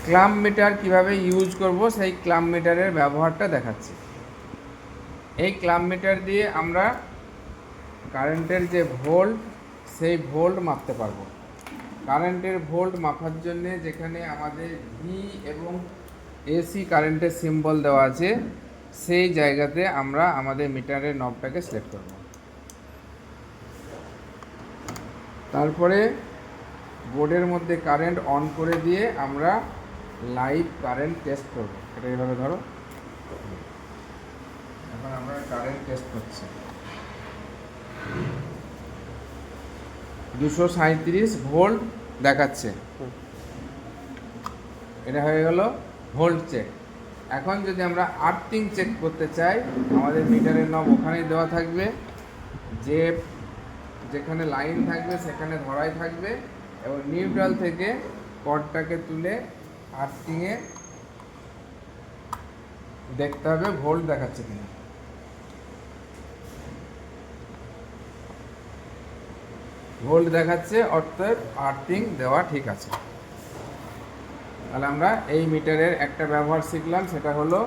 Clamp metre কিভাবে use করব সেই ক্লাম্প মিটারের ব্যবহারটা দেখাচ্ছি। এই ক্লাম্প মিটার দিয়ে আমরা কারেন্টের যে ভোল্ট সেই ভোল্ট মাপতে পারবো। কারেন্টের ভোল্ট মাপার জন্যে যেখানে আমাদের ভি এবং এসি কারেন্টের সিম্বল দেওয়া আছে সেই জায়গাতে আমরা আমাদের মিটারের নবটাকে সিলেক্ট করব। তারপরে বোর্ডের মধ্যে কারেন্ট অন করে দিয়ে আমরা লাইভ কারেন্ট টেস্ট করব। এটা এইভাবে ধরো। এখন আমরা কারেন্ট টেস্ট করছি। 237 ভোল্ট দেখাচ্ছে। এটা হয়ে গেল ভোল্ট চেক। এখন যদি আমরা আর্থিং চেক করতে চাই, আমাদের মিটারের নব ওখানেই দেওয়া থাকবে, যে যেখানে লাইন থাকবে সেখানে ধরাই থাকবে এবং নিউট্রাল থেকে কর্ডটাকে তুলে আর্থিংয়ে দেখতে হবে ভোল্ট দেখাচ্ছে কিনা। ভোল্ট দেখাচ্ছে, অর্থাৎ আর্থিং দেওয়া ঠিক আছে। তাহলে আমরা এই মিটারের একটা ব্যবহার শিখলাম, সেটা হলো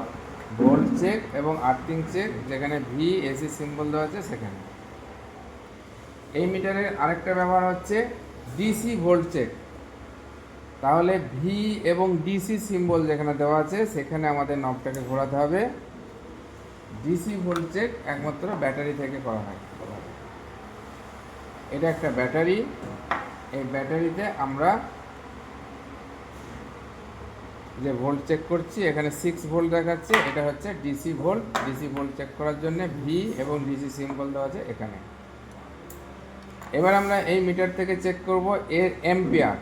ভোল্ট চেক এবং আর্থিং চেক, যেখানে ভি এসি সিম্বল দেওয়া আছে সেখানে। এই মিটারের আরেকটা ব্যবহার হচ্ছে ডিসি ভোল্ট চেক। তাহলে ভি এবং ডিসি সিম্বল যেখানে দেওয়া আছে সেখানে আমাদের নবটাকে ঘোরাতে হবে। ডিসি ভোল্ট চেক একমাত্র ব্যাটারি থেকে করা হয়। এটা একটা ব্যাটারি, এই ব্যাটারিতে আমরা যে ভোল্ট চেক করছি এখানে 6 ভোল্ট দেখাচ্ছে, এটা হচ্ছে DC volt. DC volt check করার জন্য ভি এবং ডিসি সিম্বল দেওয়া আছে এখানে। এবার আমরা এই মিটার থেকে চেক করব এর এম্পিয়ার।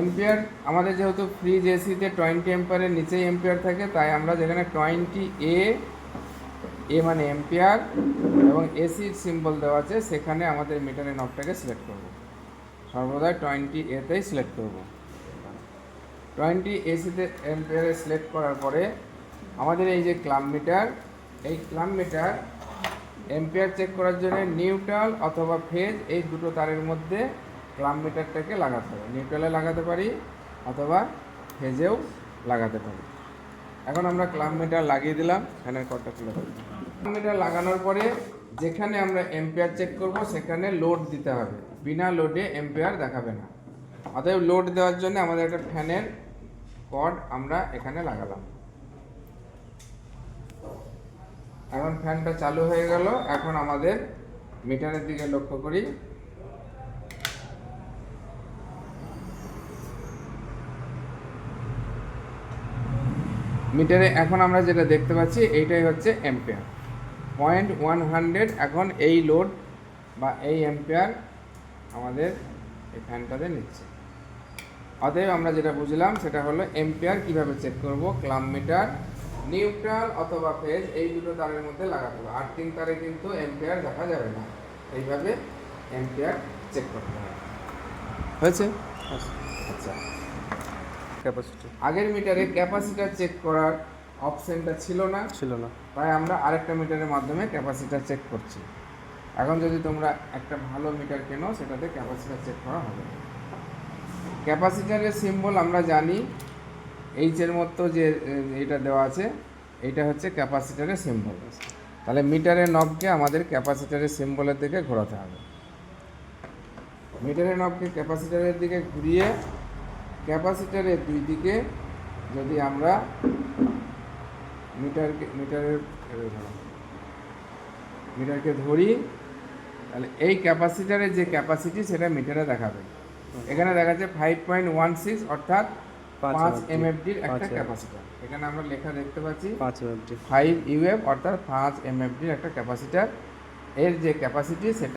এম্পিয়ার আমাদের যেহেতু ফ্রিজ এসিতে 20 এম্পিয়ারের নিচেই এম্পিয়ার থাকে, তাই আমরা যেখানে 20 এ মানে এম্পিয়ার এবং এসির সিম্বল দেওয়া আছে সেখানে আমাদের মিটারের নবটাকে সিলেক্ট করব। সর্বদা 20 এতেই সিলেক্ট করব। 20 এসিতে এম্পিয়ারে সিলেক্ট করার পরে আমাদের এই যে ক্লাম্প মিটার, এই ক্লাম্প মিটার এম্পিয়ার চেক করার জন্য নিউট্রাল অথবা ফেজ এই দুটো তারের মধ্যে ক্লাম্প মিটারটাকে লাগাতে হবে। নিউট্রালে লাগাতে পারি অথবা ফেজেও লাগাতে পারি। এখন আমরা ক্লাম্প মিটার লাগিয়ে দিলাম, ফ্যানের কর্ডটা খুলে দেবো। ক্লাম্প মিটার লাগানোর পরে যেখানে আমরা এম্পিয়ার চেক করব সেখানে লোড দিতে হবে, বিনা লোডে এম্পিয়ার দেখাবে না। অতএব লোড দেওয়ার জন্য আমাদের একটা ফ্যানের কর্ড আমরা এখানে লাগালাম। এখন ফ্যানটা চালু হয়ে গেল। এখন আমাদের মিটারের দিকে লক্ষ্য করি। মিটারে এখন আমরা যেটা দেখতে পাচ্ছি এইটাই হচ্ছে এম্পিয়ার 0.100। এখন এই লোড বা এই এম্পিয়ার আমাদের এই ফ্যানটাতে নিচ্ছে। অতএব আমরা যেটা বুঝলাম সেটা হলো এম্পিয়ার কিভাবে চেক করব। ক্লাম্প মিটার নিউট্রাল অথবা ফেজ এই দুটো তারের মধ্যে লাগাতে হবে। আর্থিং তারে কিন্তু এম্পিয়ার দেখা যাবে না। এইভাবে এম্পিয়ার চেক করতে হবে। হয়েছে? আচ্ছা, ক্যাপাসিটি আগের মিটারে ক্যাপাসিটার চেক করার অপশনটা ছিল না, তাই আমরা আরেকটা মিটারের মাধ্যমে ক্যাপাসিটার চেক করছি। এখন যদি তোমরা একটা ভালো মিটার কেনো সেটাতে ক্যাপাসিটার চেক করা হবে। ক্যাপাসিটারের সিম্বল আমরা জানি, এইচের মতো যে এটা দেওয়া আছে এইটা হচ্ছে ক্যাপাসিটারের সিম্বল। তাহলে মিটারের নবকে আমাদের ক্যাপাসিটারের সিম্বলের দিকে ঘোরাতে হবে। মিটারের নবকে ক্যাপাসিটারের দিকে ঘুরিয়ে ক্যাপাসিটারের দুই দিকে যদি আমরা মিটারকে ধরি, তাহলে এই ক্যাপাসিটারের যে ক্যাপাসিটি সেটা মিটারে দেখাবে। এখানে দেখাচ্ছে 5.16 অর্থাৎ 5 এমএফডির একটা ক্যাপাসিটার। এখানে আমরা লেখা দেখতে পাচ্ছি 5 ইউএফ অর্থাৎ 5 এমএফডির একটা ক্যাপাসিটার। এর যে ক্যাপাসিটি সেটা